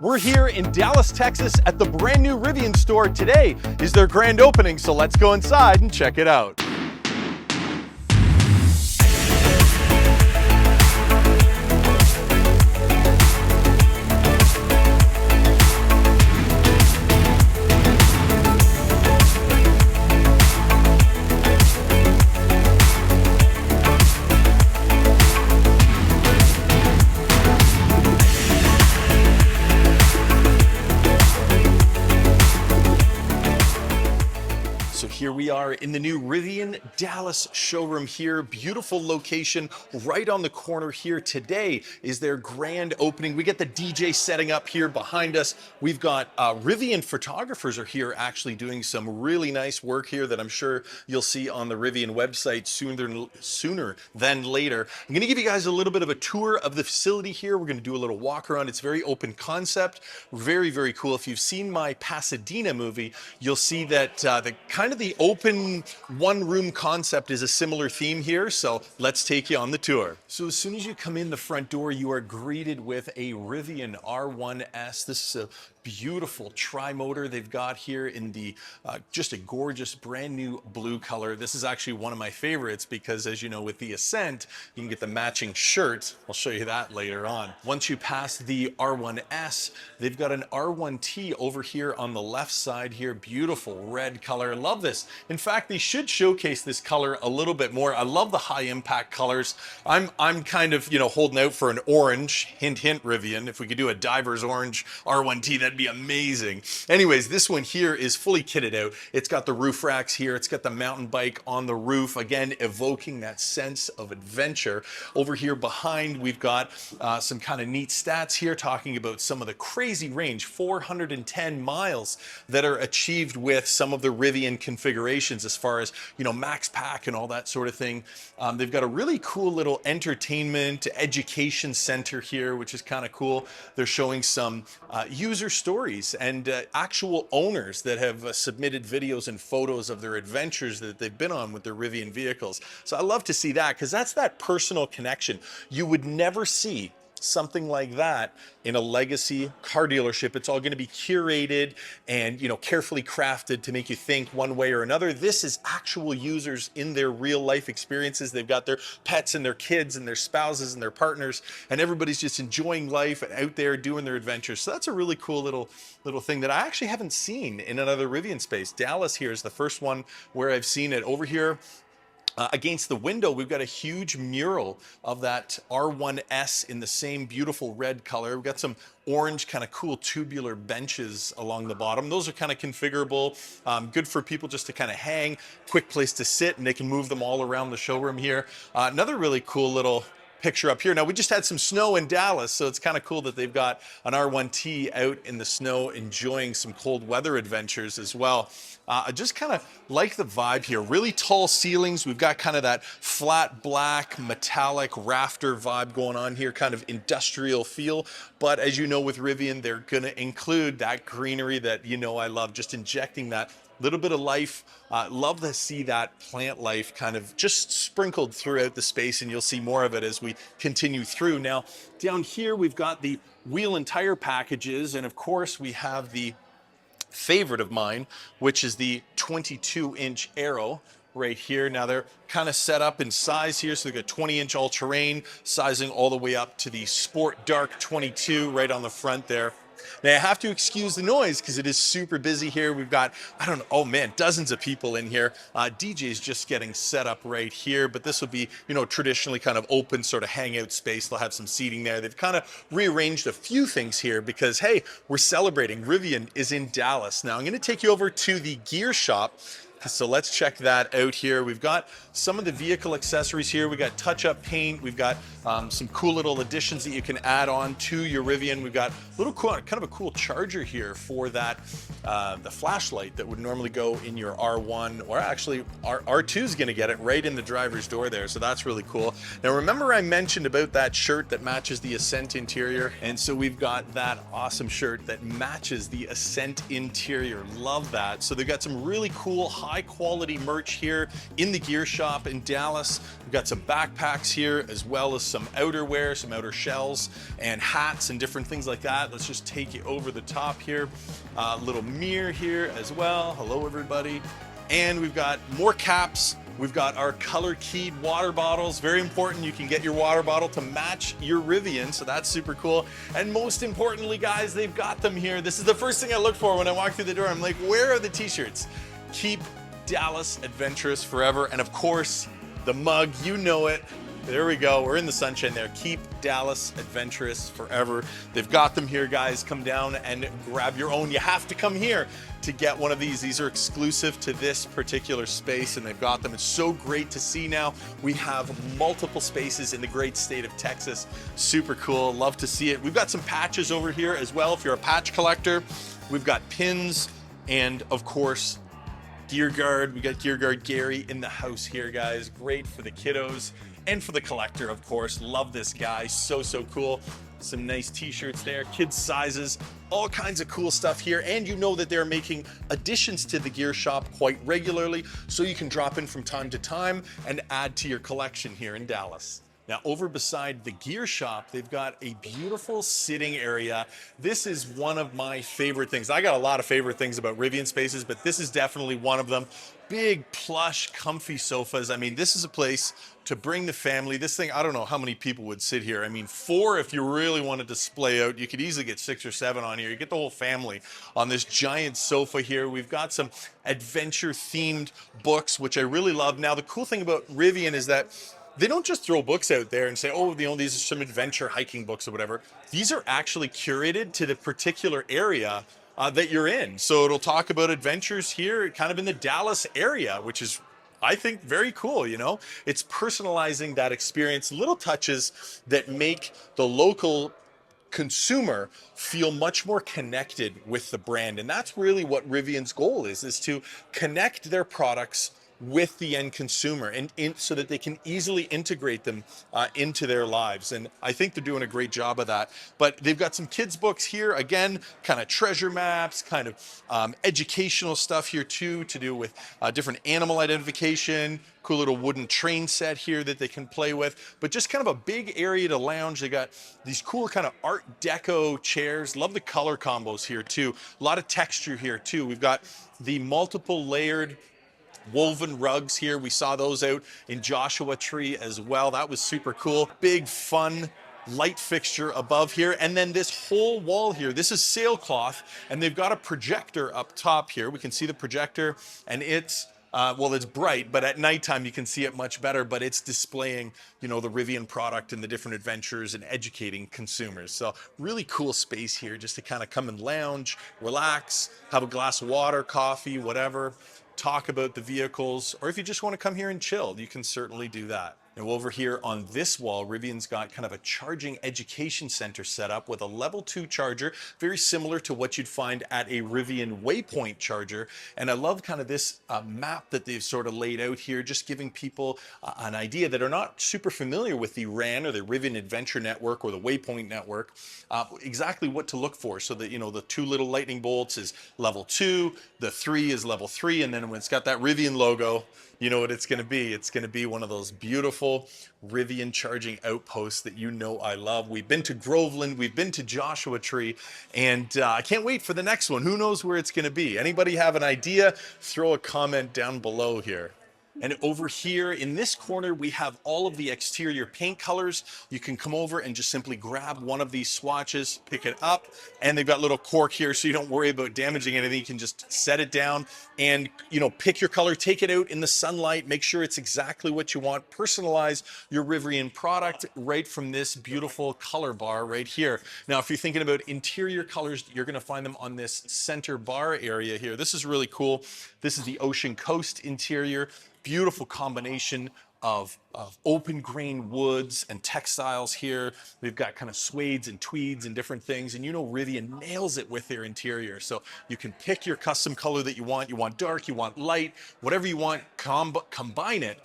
We're here in Dallas, Texas at the brand new Rivian store. Today is their grand opening, so let's go inside and check it out. So here we are in the new Rivian Dallas showroom here. Beautiful location right on the corner here. Today is their grand opening. We get the DJ setting up here behind us. We've got Rivian photographers are here actually doing some really nice work here that I'm sure you'll see on the Rivian website sooner than later. I'm going to give you guys a little bit of a tour of the facility here. We're going to do a little walk around. It's very open concept. Very, very cool. If you've seen my Pasadena movie, you'll see that the open one-room concept is a similar theme here, so let's take you on the tour. So as soon as you come in the front door, you are greeted with a Rivian R1S. This is a beautiful tri-motor they've got here in the just a gorgeous brand new blue color. This is actually one of my favorites because, as you know, with the Ascent you can get the matching shirt. I'll show you that later on. Once you pass the R1S, they've got an R1T over here on the left side here. Beautiful red color. Love this. In fact, they should showcase this color a little bit more. I love the high impact colors. I'm kind of, you know, holding out for an orange. Hint hint, Rivian. If we could do a diver's orange R1T, that'd be amazing. Anyways, this one here is fully kitted out. It's got the roof racks here. It's got the mountain bike on the roof, again evoking that sense of adventure. Over here behind, we've got some kind of neat stats here talking about some of the crazy range, 410 miles that are achieved with some of the Rivian configurations as far as, you know, max pack and all that sort of thing. They've got a really cool little entertainment education center here, which is kind of cool. They're showing some user stories and actual owners that have submitted videos and photos of their adventures that they've been on with their Rivian vehicles. So I love to see that because that's that personal connection. You would never see something like that in a legacy car dealership. It's all going to be curated and, you know, carefully crafted to make you think one way or another. This is actual users in their real life experiences. They've got their pets and their kids and their spouses and their partners, and everybody's just enjoying life and out there doing their adventures. So that's a really cool little thing that I actually haven't seen in another Rivian space. Dallas here is the first one where I've seen it. Over here against the window, we've got a huge mural of that R1S in the same beautiful red color. We've got some orange kind of cool tubular benches along the bottom. Those are kind of configurable, good for people just to kind of hang, quick place to sit, and they can move them all around the showroom here. Another really cool little picture up here. Now, we just had some snow in Dallas, so it's kind of cool that they've got an R1T out in the snow enjoying some cold weather adventures as well. I just kind of like the vibe here. Really tall ceilings. We've got kind of that flat black metallic rafter vibe going on here, kind of industrial feel. But as you know, with Rivian, they're going to include that greenery that, you know, I love, just injecting that little bit of life. Love to see that plant life kind of just sprinkled throughout the space, and you'll see more of it as we continue through. Now, down here, we've got the wheel and tire packages, and of course, we have the favorite of mine, which is the 22-inch Aero right here. Now, they're kind of set up in size here, so they've got 20-inch all-terrain sizing all the way up to the Sport Dark 22 right on the front there. Now, I have to excuse the noise because it is super busy here. We've got, I don't know, oh man, dozens of people in here. DJ's just getting set up right here, but this will be, you know, traditionally kind of open sort of hangout space. They'll have some seating there. They've kind of rearranged a few things here because, hey, we're celebrating. Rivian is in Dallas. Now, I'm going to take you over to the gear shop. So let's check that out here. We've got some of the vehicle accessories here. We've got touch-up paint. We've got some cool little additions that you can add on to your Rivian. We've got a little cool, kind of a cool charger here for that, the flashlight that would normally go in your R1, or actually R2 is going to get it right in the driver's door there. So that's really cool. Now, remember I mentioned about that shirt that matches the Ascent interior? And so we've got that awesome shirt that matches the Ascent interior. Love that. So they've got some really cool high high quality merch here in the gear shop in Dallas. We've got some backpacks here, as well as some outerwear, some outer shells and hats and different things like that. Let's just take you over the top here. Little mirror here as well. Hello, everybody. And we've got more caps. We've got our color keyed water bottles. Very important. You can get your water bottle to match your Rivian. So that's super cool. And most importantly, guys, they've got them here. This is the first thing I look for when I walk through the door. I'm like, where are the t-shirts? Keep Dallas adventurous forever. And of course, the mug, you know it. There we go. We're in the sunshine there. Keep Dallas adventurous forever. They've got them here, guys. Come down and grab your own. You have to come here to get one of these. These are exclusive to this particular space, and they've got them. It's so great to see now. We have multiple spaces in the great state of Texas. Super cool. Love to see it. We've got some patches over here as well. If you're a patch collector, we've got pins and, of course, Gear Guard. We got Gear Guard Gary in the house here, guys. Great for the kiddos and for the collector, of course. Love this guy. So cool. Some nice t-shirts there, kids sizes, all kinds of cool stuff here. And you know that they're making additions to the gear shop quite regularly, so you can drop in from time to time and add to your collection here in Dallas. Now, over beside the gear shop, they've got a beautiful sitting area. This is one of my favorite things. I got a lot of favorite things about Rivian spaces, but this is definitely one of them. Big, plush, comfy sofas. I mean, this is a place to bring the family. This thing, I don't know how many people would sit here. I mean, 4 if you really want to display out. You could easily get 6 or 7 on here. You get the whole family on this giant sofa here. We've got some adventure-themed books, which I really love. Now, the cool thing about Rivian is that they don't just throw books out there and say, oh, you know, these are some adventure hiking books or whatever. These are actually curated to the particular area that you're in. So it'll talk about adventures here, kind of in the Dallas area, which is, I think, very cool. You know, it's personalizing that experience, little touches that make the local consumer feel much more connected with the brand. And that's really what Rivian's goal is to connect their products with the end consumer, and so that they can easily integrate them into their lives. And I think they're doing a great job of that. But they've got some kids books here, again, kind of treasure maps, kind of educational stuff here too, to do with different animal identification. Cool little wooden train set here that they can play with, but just kind of a big area to lounge. They got these cool kind of art deco chairs. Love the color combos here too. A lot of texture here too. We've got the multiple layered woven rugs here. We saw those out in Joshua Tree as well. That was super cool. Big fun light fixture above here. And then this whole wall here, this is sailcloth, and they've got a projector up top here. We can see the projector, and it's well, it's bright, but at nighttime you can see it much better, but it's displaying, you know, the Rivian product and the different adventures and educating consumers. So really cool space here just to kind of come and lounge, relax, have a glass of water, coffee, whatever, talk about the vehicles, or if you just want to come here and chill, you can certainly do that. Now over here on this wall, Rivian's got kind of a charging education center set up with a level 2 charger, very similar to what you'd find at a Rivian Waypoint charger. And I love kind of this map that they've sort of laid out here, just giving people an idea that are not super familiar with the RAN or the Rivian Adventure Network or the Waypoint Network, exactly what to look for. So that, you know, the 2 little lightning bolts is level 2, the 3 is level 3, and then when it's got that Rivian logo, you know what it's going to be. It's going to be one of those beautiful Rivian charging outposts that you know I love. We've been to Groveland, we've been to Joshua Tree, and I can't wait for the next one. Who knows where it's going to be? Anybody have an idea? Throw a comment down below here. And over here in this corner, we have all of the exterior paint colors. You can come over and just simply grab one of these swatches, pick it up, and they've got little cork here so you don't worry about damaging anything. You can just set it down and, you know, pick your color, take it out in the sunlight, make sure it's exactly what you want, personalize your Rivian product right from this beautiful color bar right here. Now, if you're thinking about interior colors, you're gonna find them on this center bar area here. This is really cool. This is the Ocean Coast interior. Beautiful combination of of open grain woods and textiles here. We've got kind of suedes and tweeds and different things. And you know, Rivian nails it with their interior. So you can pick your custom color that you want. You want dark, you want light, whatever you want, combine it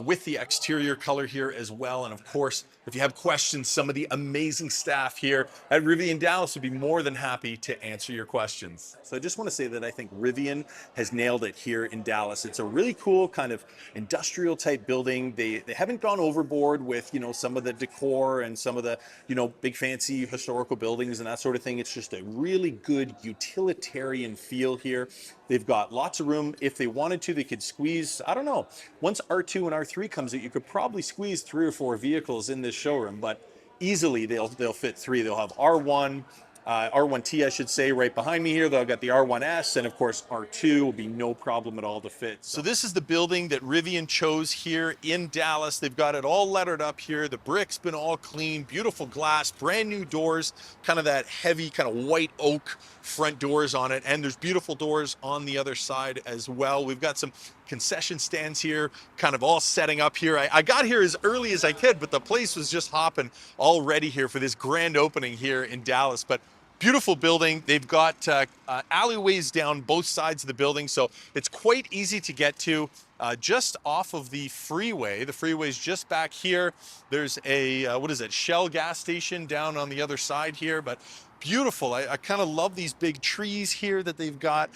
with the exterior color here as well. And of course, if you have questions, some of the amazing staff here at Rivian Dallas would be more than happy to answer your questions. So I just want to say that I think Rivian has nailed it here in Dallas. It's a really cool kind of industrial type building. They haven't gone overboard with, you know, some of the decor and some of the, you know, big fancy historical buildings and that sort of thing. It's just a really good utilitarian feel here. They've got lots of room. If they wanted to, they could squeeze, I don't know, once R2 and R3 comes out, you could probably squeeze 3 or 4 vehicles in this showroom, but easily they'll fit 3. They'll have R1, R1T, I should say, right behind me here. They'll got the R1S, and of course R2 will be no problem at all to fit. So this is the building that Rivian chose here in Dallas. They've got it all lettered up here. The brick's been all clean, beautiful glass, brand new doors, kind of that heavy kind of white oak front doors on it, and there's beautiful doors on the other side as well. We've got some concession stands here, kind of all setting up here. I got here as early as I could, but the place was just hopping already here for this grand opening here in Dallas. But beautiful building. They've got alleyways down both sides of the building, so it's quite easy to get to. Just off of the freeway. The freeway's just back here. There's a, what is it, Shell gas station down on the other side here, but beautiful. I kind of love these big trees here that they've got.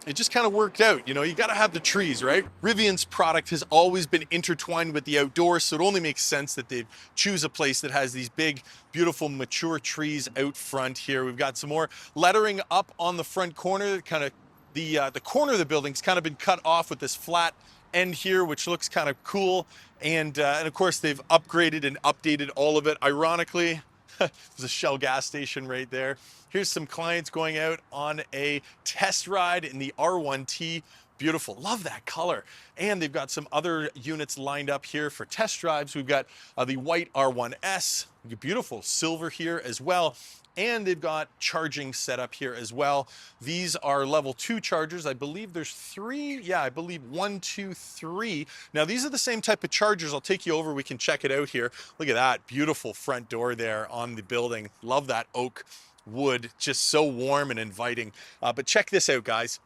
It just kind of worked out. You know, you got to have the trees, right? Rivian's product has always been intertwined with the outdoors, so it only makes sense that they choose a place that has these big, beautiful, mature trees out front here. We've got some more lettering up on the front corner. Kind of the corner of the building's kind of been cut off with this flat end here, which looks kind of cool. And of course, they've upgraded and updated all of it. Ironically, there's a Shell gas station right there. Here's some clients going out on a test ride in the R1T. Beautiful, love that color. And they've got some other units lined up here for test drives. We've got the white R1S, beautiful silver here as well. And they've got charging set up here as well. These are level 2 chargers. I believe there's 3. Yeah, I believe 1, 2, 3. Now these are the same type of chargers. I'll take you over. We can check it out here. Look at that beautiful front door there on the building. Love that oak wood, just so warm and inviting. But check this out, guys.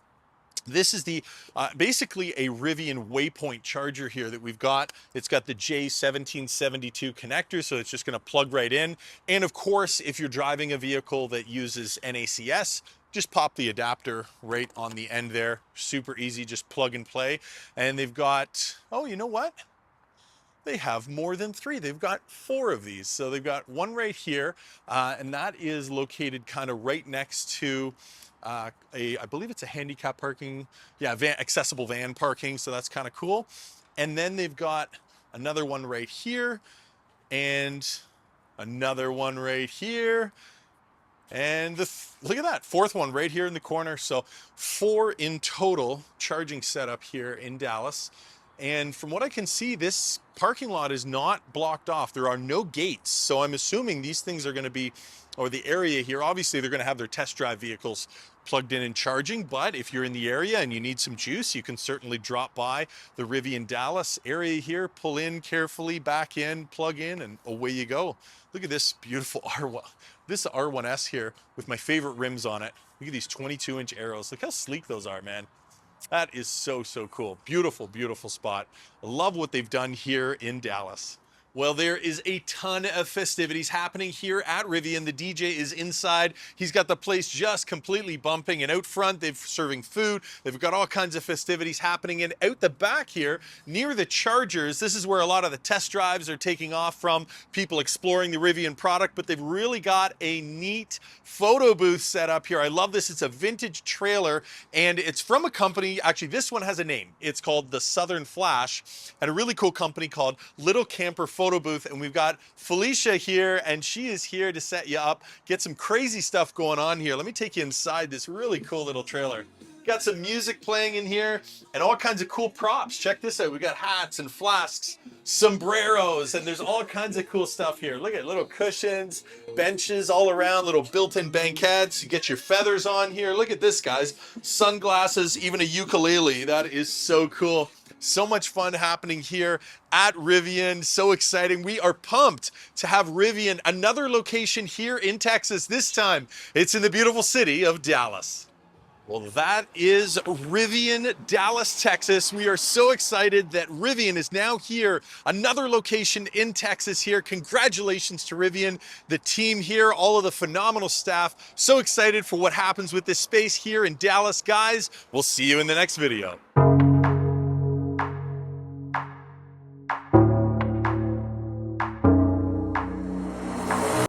This is the basically a Rivian Waypoint charger here that we've got. It's got the J1772 connector, so it's just going to plug right in. And of course, if you're driving a vehicle that uses NACS, just pop the adapter right on the end there. Super easy, just plug and play. And they've got, oh, you know what? They have more than 3. They've got 4 of these. So they've got one right here, and that is located kind of right next to I believe it's a handicap parking, yeah, accessible van parking, so that's kind of cool. And then they've got another one right here, and another one right here, and look at that, 4th one right here in the corner. So 4 in total charging setup here in Dallas. And from what I can see, this parking lot is not blocked off. There are no gates. So I'm assuming these things are going to be, or the area here, obviously they're going to have their test drive vehicles plugged in and charging. But if you're in the area and you need some juice, you can certainly drop by the Rivian Dallas area here, pull in carefully, back in, plug in, and away you go. Look at this beautiful this R1S here with my favorite rims on it. Look at these 22-inch arrows. Look how sleek those are, man. That is so, so cool. Beautiful, beautiful spot. I love what they've done here in Dallas. Well, there is a ton of festivities happening here at Rivian. The DJ is inside. He's got the place just completely bumping, and out front, they're serving food. They've got all kinds of festivities happening. And out the back here, near the chargers, this is where a lot of the test drives are taking off from, people exploring the Rivian product, but they've really got a neat photo booth set up here. I love this. It's a vintage trailer, and it's from a company, actually, this one has a name. It's called the Southern Flash, and a really cool company called Little Camper Photo Booth. And we've got Felicia here, and she is here to set you up, get some crazy stuff going on here. Let me take you inside this really cool little trailer. Got some music playing in here and all kinds of cool props. Check this out. We got hats and flasks, sombreros, and there's all kinds of cool stuff here. Look at little cushions, benches all around, little built-in banquettes. You get your feathers on here. Look at this, guys. Sunglasses, even a ukulele. That is so cool. So much fun happening here at Rivian. So exciting. We are pumped to have Rivian, another location here in Texas. This time, it's in the beautiful city of Dallas. Well, that is Rivian Dallas, Texas. We are so excited that Rivian is now here, another location in Texas here. Congratulations to Rivian, the team here, all of the phenomenal staff. So excited for what happens with this space here in Dallas. Guys, we'll see you in the next video.